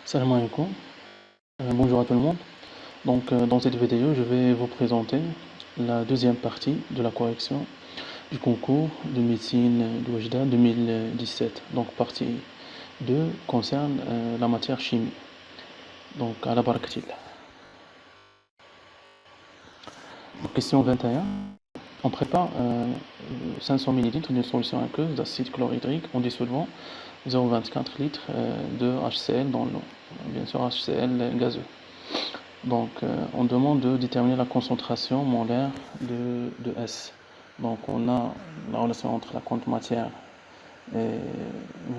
Salam alaikum. Bonjour à tout le monde. Dans cette vidéo, je vais vous présenter la deuxième partie de la correction du concours de médecine de Oujda 2017. Donc, partie 2 concerne la matière chimie. Donc, à la barakatillah. Question 21. On prépare 500 ml d'une solution aqueuse d'acide chlorhydrique en dissolvant 0,24 litres de HCl dans l'eau. Bien sûr, HCl gazeux. Donc, on demande de déterminer la concentration molaire de S. Donc, on a la relation entre la quantité matière et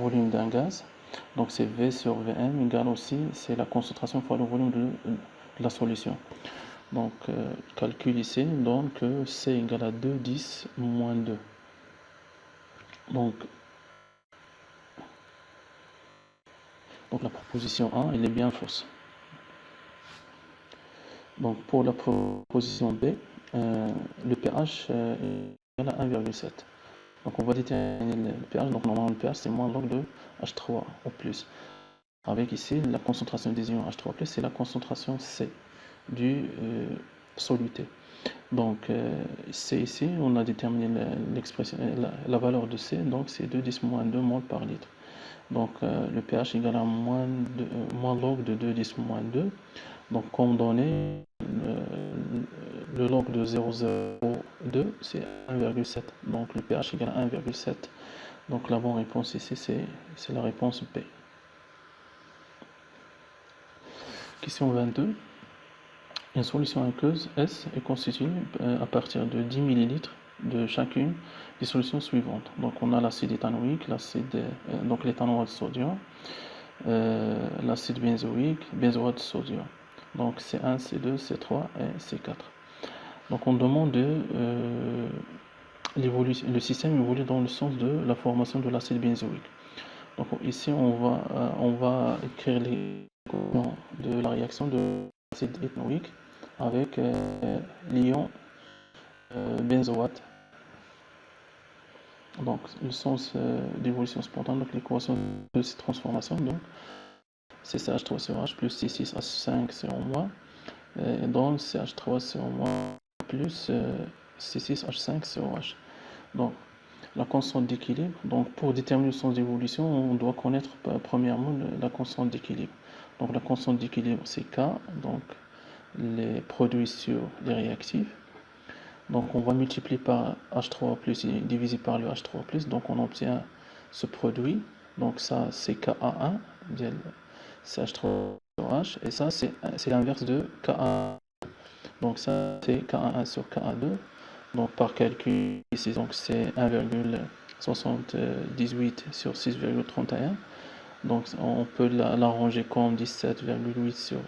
volume d'un gaz. Donc, c'est V sur Vm égale aussi, c'est la concentration fois le volume de la solution. Donc, calcul ici donne que C égale à 2, 10, moins 2. Donc la proposition A, elle est bien fausse. Donc, pour la proposition B, le pH est égal à 1,7. Donc, on va déterminer le pH. Donc, normalement, le pH, c'est moins log de H3 au plus. Avec ici, la concentration des ions H3+, c'est la concentration C du soluté. Donc, C ici, on a déterminé l'expression, la valeur de C, donc c'est 2,10 moins 2 mol par litre. Donc, le pH égale à moins log de 2,10 moins 2. Donc, comme donné, le log de 0,02, c'est 1,7. Donc, le pH égale à 1,7. Donc, la bonne réponse ici, c'est la réponse B. Question 22. Une solution aqueuse S est constituée à partir de 10 ml de chacune des solutions suivantes. Donc, on a l'acide éthanoïque, donc l'éthanoate de sodium, l'acide benzoïque, benzoate de sodium. Donc, C1, C2, C3 et C4. Donc, on demande le système évolue dans le sens de la formation de l'acide benzoïque. Donc, ici, on va écrire les équations de la réaction de l'acide éthanoïque avec l'ion benzoate. Donc, le sens d'évolution spontanée, donc l'équation de cette transformation, donc c'est CH3COH plus C6H5CO-, donne CH3CO- plus C6H5COH. Donc, la constante d'équilibre. Donc, pour déterminer le sens d'évolution, on doit connaître premièrement la constante d'équilibre. Donc, la constante d'équilibre, c'est K, donc les produits sur les réactifs. Donc, on va multiplier par H3 plus et diviser par le H3 plus. Donc, on obtient ce produit. Donc, ça, c'est Ka1, c'est H3OH. Et ça, c'est l'inverse de Ka1. Donc, ça, c'est Ka1 sur Ka2. Donc, par calcul, ici, donc c'est 1,78 sur 6,31. Donc, on peut l'arranger comme 17,8 sur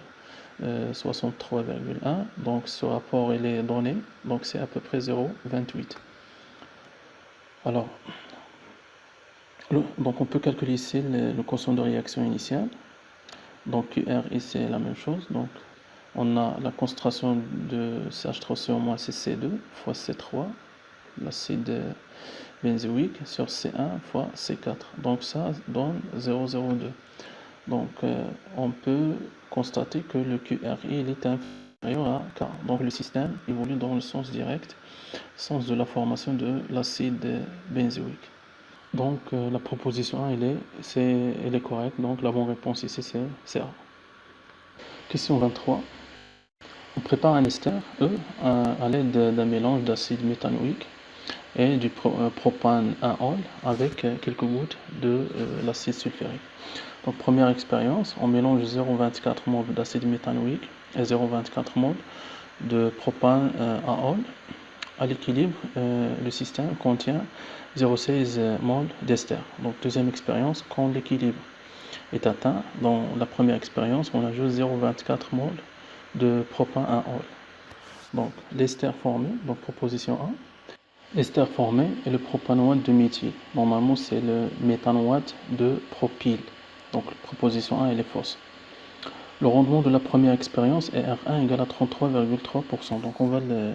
63,1. Donc, ce rapport, il est donné. Donc, c'est à peu près 0,28. Alors, donc on peut calculer ici le quotient de réaction initiale. Donc, QR ici est la même chose. Donc, on a la concentration de CH3CO- c'est C2 fois C3, l'acide benzoïque, sur C1 fois C4. Donc, ça donne 0,02. Donc, on peut constater que le QRI il est inférieur à K. Donc, le système évolue dans le sens direct, sens de la formation de l'acide benzoïque. Donc, la proposition A, elle est correcte. Donc, la bonne réponse ici, c'est A. Question 23. On prépare un ester E à l'aide d'un mélange d'acide méthanoïque et du propane-1-ol avec quelques gouttes de l'acide sulfurique. Donc, première expérience, on mélange 0,24 mol d'acide méthanoïque et 0,24 mol de propane-1-ol. À l'équilibre, le système contient 0,16 mol d'ester. Donc, deuxième expérience, quand l'équilibre est atteint, dans la première expérience, on ajoute 0,24 mol de propane-1-ol. Donc, l'ester formé, donc proposition 1. L'ester formé est le propanoate de méthyle. Normalement, c'est le méthanoate de propyle. Donc, proposition 1, elle est fausse. Le rendement de la première expérience est R1 égale à 33,3%. Donc, on va le...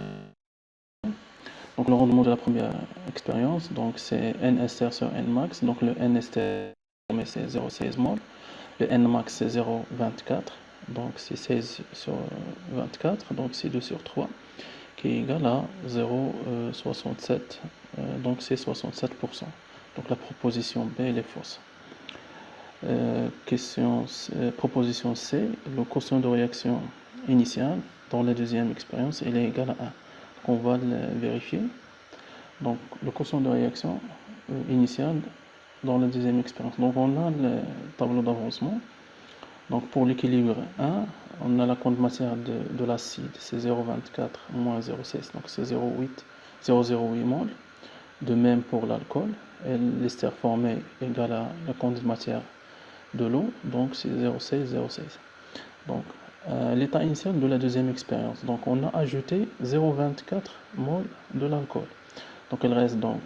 Donc, le rendement de la première expérience, donc c'est N ester sur N max. Donc, le N ester formé, c'est 0,16 mol. Le Nmax c'est 0,24, donc c'est 16 sur 24, donc c'est 2 sur 3, qui est égal à 0,67, donc c'est 67%. Donc la proposition B elle est fausse. Proposition C, le quotient de réaction initiale dans la deuxième expérience il est égal à 1. Donc on va le vérifier. Donc le quotient de réaction initiale dans la deuxième expérience. Donc on a le tableau d'avancement. Donc pour l'équilibre 1, on a la quantité de matière de l'acide, c'est 0,24 moins 0,16, donc c'est 0,08 mol. De même pour l'alcool, et l'ester formé égale à la quantité de matière de l'eau, donc c'est 0,16, 0,16. Donc l'état initial de la deuxième expérience, donc on a ajouté 0,24 mol de l'alcool. Donc il reste donc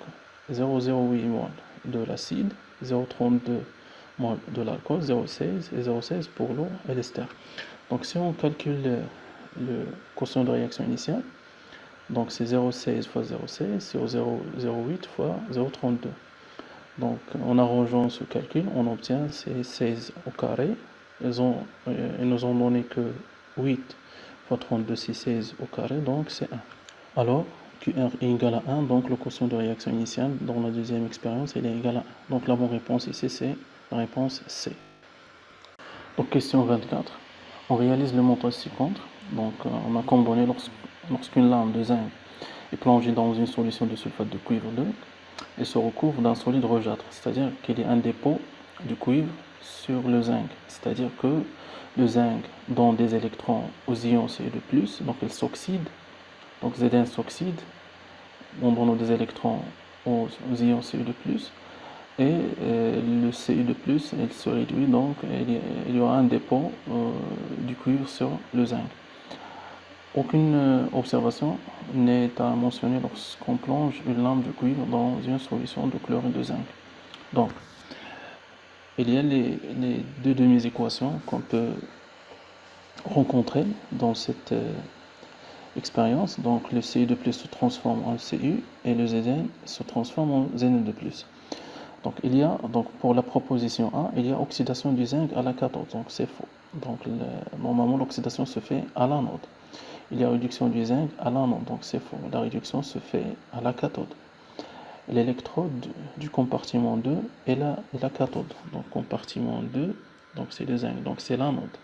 0,08 mol de l'acide, 0,32 mol de l'alcool, 0,16 et 0,16 pour l'eau et l'ester. Donc si on calcule le quotient de réaction initiale, donc c'est 0,16 fois 0,16 sur 0,08 fois 0,32. Donc en arrangeant ce calcul, on obtient c'est 16 au carré. Ils nous ont donné que 8 fois 32, c'est 16 au carré, donc c'est 1. Alors, QR est égal à 1, donc le quotient de réaction initiale dans la deuxième expérience, il est égal à 1. Donc la bonne réponse ici, c'est la réponse C. Donc question 24. On réalise le montage ci-contre. Donc on a comme donné lorsqu'une lame de zinc est plongée dans une solution de sulfate de cuivre 2 et se recouvre d'un solide rougeâtre, c'est-à-dire qu'il y a un dépôt du cuivre sur le zinc, c'est-à-dire que le zinc donne des électrons aux ions Ce2+, donc il s'oxyde, donc Zn s'oxyde, on donne des électrons aux ions Ce2+, et le Cu2+, il se réduit, donc il y aura un dépôt du cuivre sur le zinc. Aucune observation n'est à mentionner lorsqu'on plonge une lame de cuivre dans une solution de chlorure de zinc. Donc, il y a les deux demi-équations qu'on peut rencontrer dans cette expérience. Donc, le Cu2+ se transforme en Cu et le Zn se transforme en Zn2+. Donc, pour la proposition A, il y a oxydation du zinc à la cathode, donc c'est faux. Donc, normalement, l'oxydation se fait à l'anode. Il y a réduction du zinc à l'anode, donc c'est faux. La réduction se fait à la cathode. L'électrode du compartiment 2 est la cathode. Donc, compartiment 2, donc c'est le zinc, donc c'est l'anode.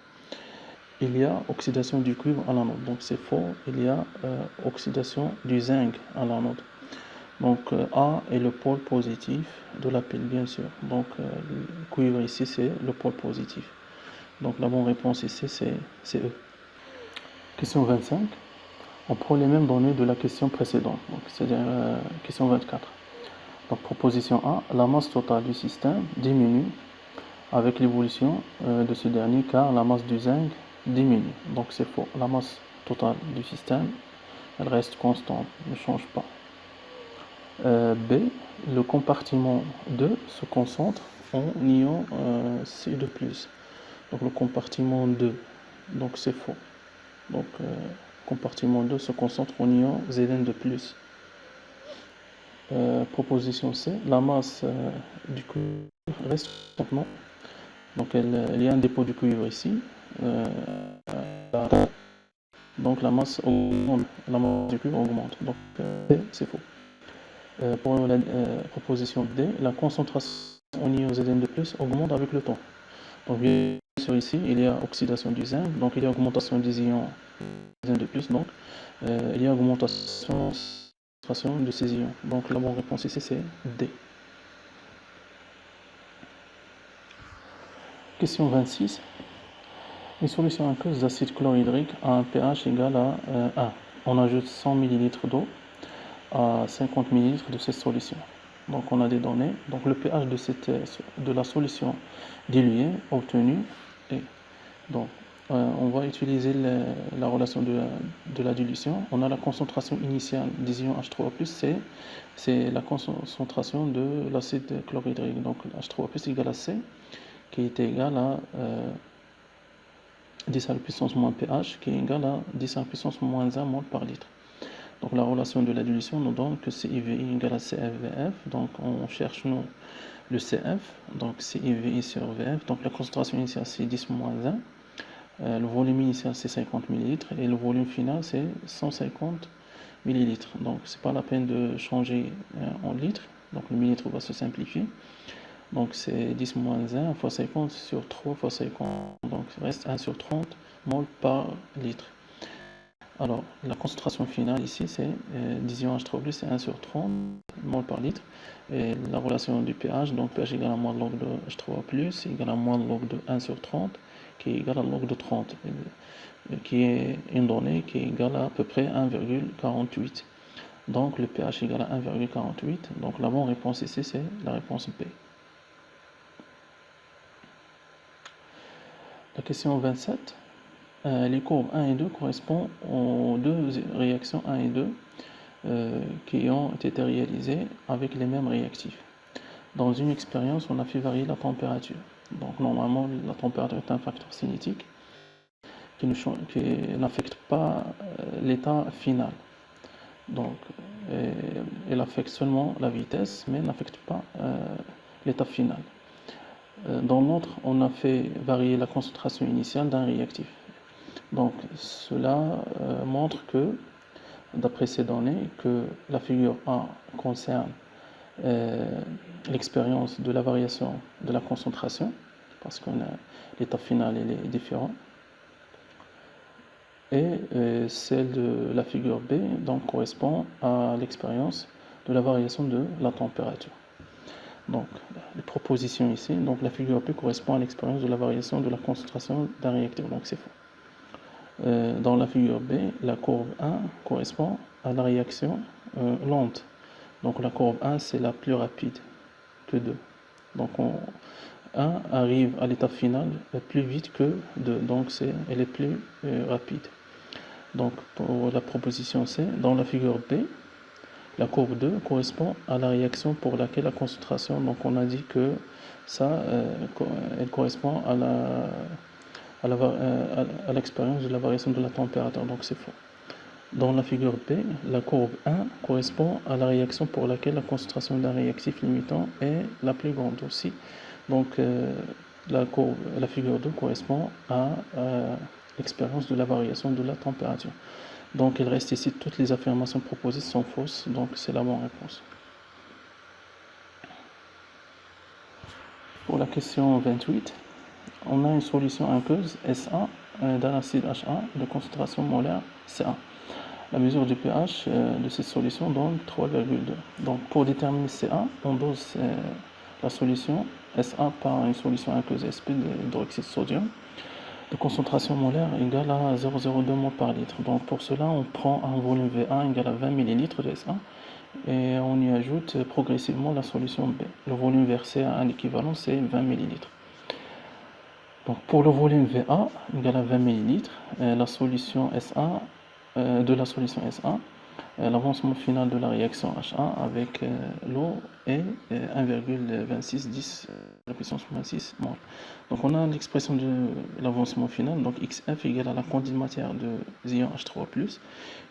Il y a oxydation du cuivre à l'anode, donc c'est faux. Il y a oxydation du zinc à l'anode. Donc A est le pôle positif de la pile, bien sûr. Donc le cuivre ici, c'est le pôle positif. Donc la bonne réponse ici, c'est E. Question 25. On prend les mêmes données de la question précédente, c'est-à-dire question 24. Donc proposition A, la masse totale du système diminue avec l'évolution de ce dernier car la masse du zinc diminue. Donc c'est faux. La masse totale du système, elle reste constante, ne change pas. B, le compartiment 2 se concentre en ion Cu2+. Donc le compartiment 2, donc c'est faux. Donc compartiment 2 se concentre en ion Zn2+. Proposition C, la masse du cuivre reste constante. Donc il y a un dépôt du cuivre ici. Donc la masse augmente, la masse du cuivre augmente. Donc c'est faux. Pour la proposition D, la concentration en ion Zn2+ augmente avec le temps. Donc bien sûr ici, il y a oxydation du zinc, donc il y a augmentation des ions Zn2+, donc il y a augmentation de ces ions. Donc la bonne réponse ici c'est D. Question 26. Une solution aqueuse d'acide chlorhydrique a un pH égal à 1. On ajoute 100 ml d'eau à 50 ml de cette solution. Donc on a des données. Donc le pH de la solution diluée obtenue est. Donc on va utiliser la relation de la dilution. On a la concentration initiale des ions H3O+, c'est la concentration de l'acide chlorhydrique. Donc H3O+ égale à C, qui est égal à 10 à la puissance moins pH, qui est égal à 10 à la puissance moins 1 mol par litre. Donc la relation de la dilution nous donne que CIVI égale à CFVF. Donc on cherche nous le CF, donc CIVI sur VF. Donc la concentration initiale c'est 10 moins 1. Le volume initial c'est 50 ml et le volume final c'est 150 ml. Donc c'est pas la peine de changer en litres. Donc le millilitre va se simplifier. Donc c'est 10 moins 1 fois 50 sur 3 fois 50. Donc il reste 1 sur 30 mol par litre. Alors la concentration finale ici c'est division H3+, c'est 1 sur 30 mol par litre. Et la relation du pH, donc pH égale à moins de log de H3+, égale à moins de log de 1 sur 30, qui est égal à log de 30, qui est une donnée qui est égale à peu près 1,48. Donc le pH égale à 1,48. Donc la bonne réponse ici c'est la réponse B. La question 27. Les courbes 1 et 2 correspondent aux deux réactions 1 et 2 qui ont été réalisées avec les mêmes réactifs. Dans une expérience, on a fait varier la température. Donc normalement, la température est un facteur cinétique qui n'affecte pas l'état final. Donc, elle affecte seulement la vitesse, mais n'affecte pas l'état final. Dans l'autre, on a fait varier la concentration initiale d'un réactif. Donc, cela montre que, d'après ces données, que la figure A concerne l'expérience de la variation de la concentration, parce que l'état final est différent. Et celle de la figure B donc, correspond à l'expérience de la variation de la température. Donc, les propositions ici, donc la figure B correspond à l'expérience de la variation de la concentration d'un réacteur, donc c'est faux. Dans la figure B, la courbe 1 correspond à la réaction lente. Donc la courbe 1, c'est la plus rapide que 2. Donc 1 arrive à l'étape finale plus vite que 2, donc elle est plus rapide. Donc pour la proposition C, dans la figure B, la courbe 2 correspond à la réaction pour laquelle la concentration, donc on a dit que ça, elle correspond à l'expérience de la variation de la température, donc c'est faux. Dans la figure B, la courbe 1 correspond à la réaction pour laquelle la concentration d'un réactif limitant est la plus grande aussi. Donc la figure 2 correspond à l'expérience de la variation de la température. Donc il reste ici toutes les affirmations proposées sont fausses, donc c'est la bonne réponse. Pour la question 28, on a une solution aqueuse SA d'un acide HA de concentration molaire CA. La mesure du pH de cette solution donne 3,2. Donc pour déterminer CA, on dose la solution SA par une solution aqueuse SP d'hydroxyde de sodium de concentration molaire égale à 0,02 mol par litre. Donc pour cela, on prend un volume V1 égal à 20 ml de SA et on y ajoute progressivement la solution B. Le volume versé à un équivalent, c'est 20 ml. Donc pour le volume VA égal à 20 ml, la solution SA de la solution SA, l'avancement final de la réaction H1 avec l'eau est 1,26 10 à la puissance moins 6 mol. Donc on a l'expression de l'avancement final, donc XF égale à la quantité de matière de ion H3+,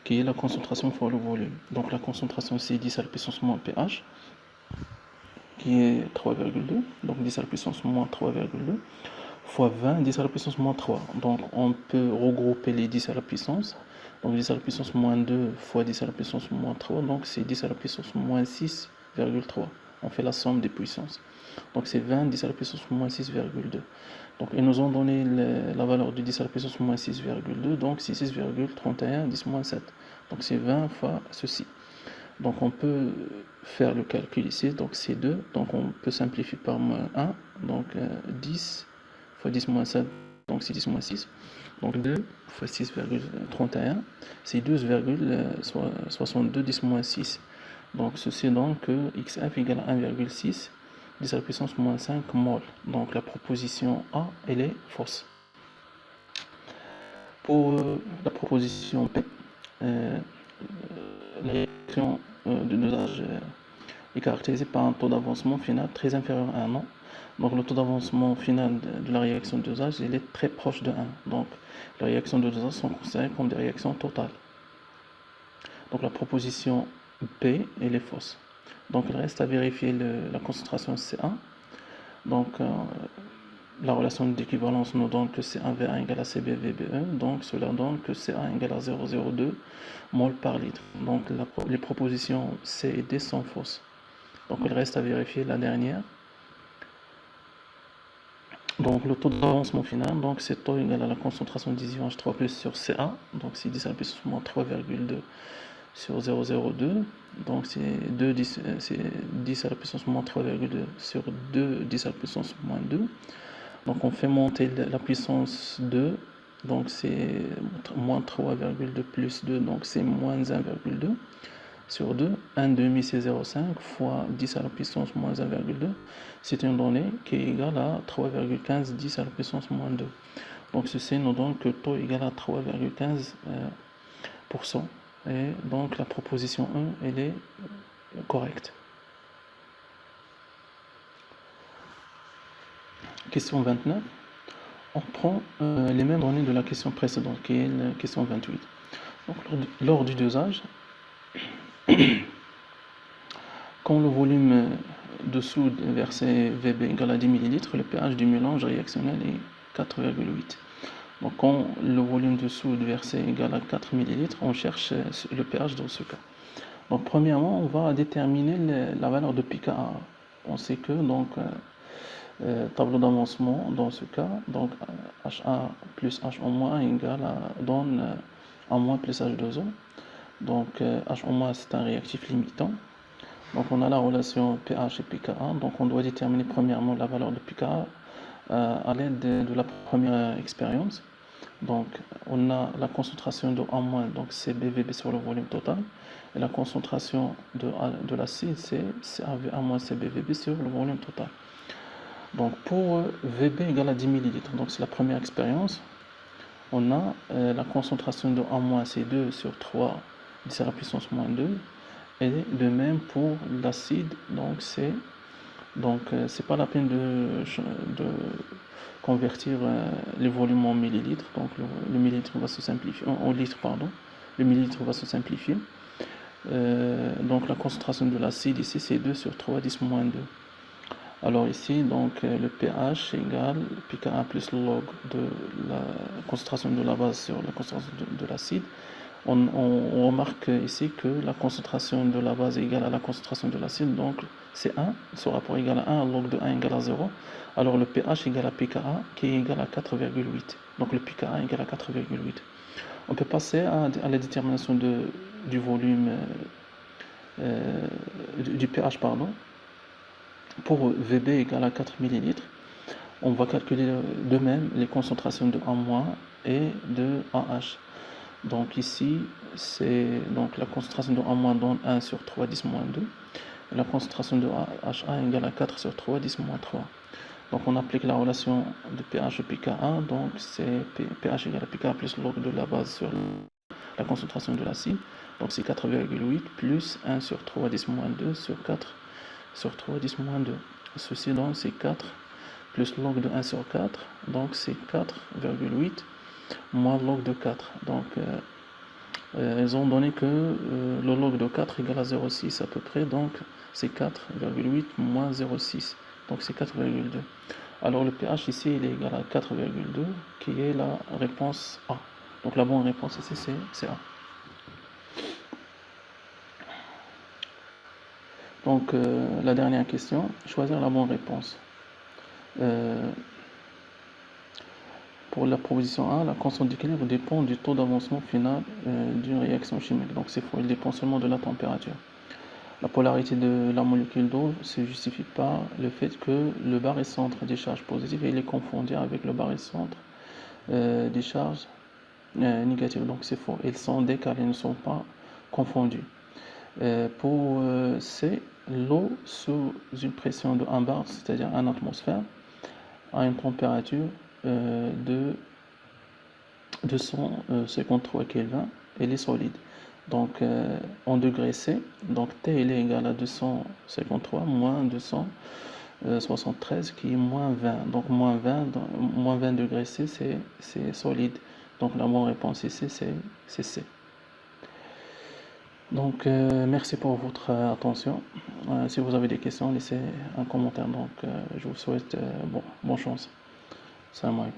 qui est la concentration fois le volume. Donc la concentration c'est 10 à la puissance moins pH, qui est 3,2, donc 10 à la puissance moins 3,2, fois 20, 10 à la puissance moins 3. Donc on peut regrouper les 10 à la puissance. Donc 10 à la puissance moins 2 fois 10 à la puissance moins 3. Donc c'est 10 à la puissance moins 6,3. On fait la somme des puissances. Donc c'est 20, 10 à la puissance moins 6,2. Donc ils nous ont donné la valeur de 10 à la puissance moins 6,2. Donc c'est 6,31, 10 moins 7. Donc c'est 20 fois ceci. Donc on peut faire le calcul ici. Donc c'est 2. Donc on peut simplifier par moins 1. Donc 10 fois 10 moins 7, donc c'est 10 moins 6. Donc 2 fois 6,31, c'est 12,62 10 moins 6. Donc ceci donne que XF égale à 1,6 10 à la puissance moins 5 mol. Donc la proposition A, elle est fausse. Pour la proposition P, la réaction de dosage est caractérisée par un taux d'avancement final très inférieur à 1 an. Donc le taux d'avancement final de la réaction de dosage il est très proche de 1. Donc les réactions de dosage sont considérées comme des réactions totales. Donc la proposition B, elle est fausse. Donc il reste à vérifier la concentration C1. Donc la relation d'équivalence nous donne que C1V1 égale à CBVB1. Donc cela donne que C1 égale à 0,02 mol par litre. Donc les propositions C et D sont fausses. Donc il reste à vérifier la dernière. Donc le taux d'avancement final, donc c'est taux égal à la concentration 10 H3 plus sur CA, donc c'est 10 à la puissance moins 3,2 sur 0,02, donc c'est 10 à la puissance moins 3,2 sur 2, 10 à la puissance moins 2. Donc on fait monter la puissance 2, donc c'est moins 3,2 plus 2, donc c'est moins 1,2 sur 2, 1 demi c'est 0,5 fois 10 à la puissance moins 1,2, c'est une donnée qui est égale à 3,15 10 à la puissance moins 2. Donc ceci nous donne que le taux est égal à 3,15%. Et donc la proposition 1, elle est correcte. Question 29. On prend les mêmes données de la question précédente, qui est la question 28. Donc lors du dosage, quand le volume de soude versé VB égale à 10 ml, le pH du mélange réactionnel est 4,8. Donc quand le volume de soude versé égale à 4 ml, on cherche le pH dans ce cas. Donc premièrement, on va déterminer la valeur de pKa. On sait que donc tableau d'avancement dans ce cas, donc HA plus HO- donne A- plus H2O. Donc HO- c'est un réactif limitant. Donc on a la relation pH et pKa. Donc on doit déterminer premièrement la valeur de pKa à l'aide de la première expérience. Donc on a la concentration de A-, donc c'est BVB sur le volume total. Et la concentration de l'acide, c'est CaV1- c'est BVB sur le volume total. Donc pour VB égale à 10 ml, donc c'est la première expérience, on a la concentration de A-, c'est 2 sur 3, 10 à la puissance moins 2. Et de même pour l'acide, donc c'est pas la peine de convertir les volumes en millilitres, donc le millilitre va se simplifier en litre, pardon, le millilitre va se simplifier. Donc la concentration de l'acide ici c'est 2 sur 3 10 moins 2. Alors ici donc le pH égale pKa plus le log de la concentration de la base sur la concentration de l'acide. On remarque ici que la concentration de la base est égale à la concentration de l'acide, donc c'est 1, ce rapport est égal à 1, log de 1 égale à 0. Alors le pH égale à pKa qui est égal à 4,8. Donc le pKa égale à 4,8. On peut passer à la détermination du volume, du pH, pardon. Pour VB égale à 4 ml, on va calculer de même les concentrations de A- et de AH. Donc ici, c'est donc la concentration de A- donne 1 sur 3 10 moins 2. Et la concentration de AHA égale à 4 sur 3 10 moins 3. Donc on applique la relation de pH et pKa. Donc c'est pH égale à pKa plus log de la base sur la concentration de l'acide. Donc c'est 4,8 plus 1 sur 3 10 moins 2 sur 4 sur 3 10 moins 2. Ceci donc c'est 4 plus log de 1 sur 4. Donc c'est 4,8 moins log de 4. Donc ils ont donné que le log de 4 égale à 0,6 à peu près, donc c'est 4,8 moins 0,6, donc c'est 4,2. Alors le pH ici il est égal à 4,2 qui est la réponse A. Donc la bonne réponse ici c'est A. Donc la dernière question, choisir la bonne réponse. Pour la proposition A, la constante d'équilibre dépend du taux d'avancement final d'une réaction chimique. Donc c'est faux, il dépend seulement de la température. La polarité de la molécule d'eau ne se justifie par le fait que le barycentre des charges positives il est confondu avec le barycentre des charges négatives. Donc c'est faux, ils sont décalés, ils ne sont pas confondus. Pour C, l'eau sous une pression de 1 bar, c'est-à-dire 1 atmosphère, à une température de 253 Kelvin, elle est solide. Donc en degrés C, donc T il est égal à 253 moins 273 qui est moins 20. Donc moins 20 degrés C c'est solide. Donc la bonne réponse ici c'est C. Donc, merci pour votre attention. Si vous avez des questions, laissez un commentaire. Donc, je vous souhaite bonne chance. Salam alaikum.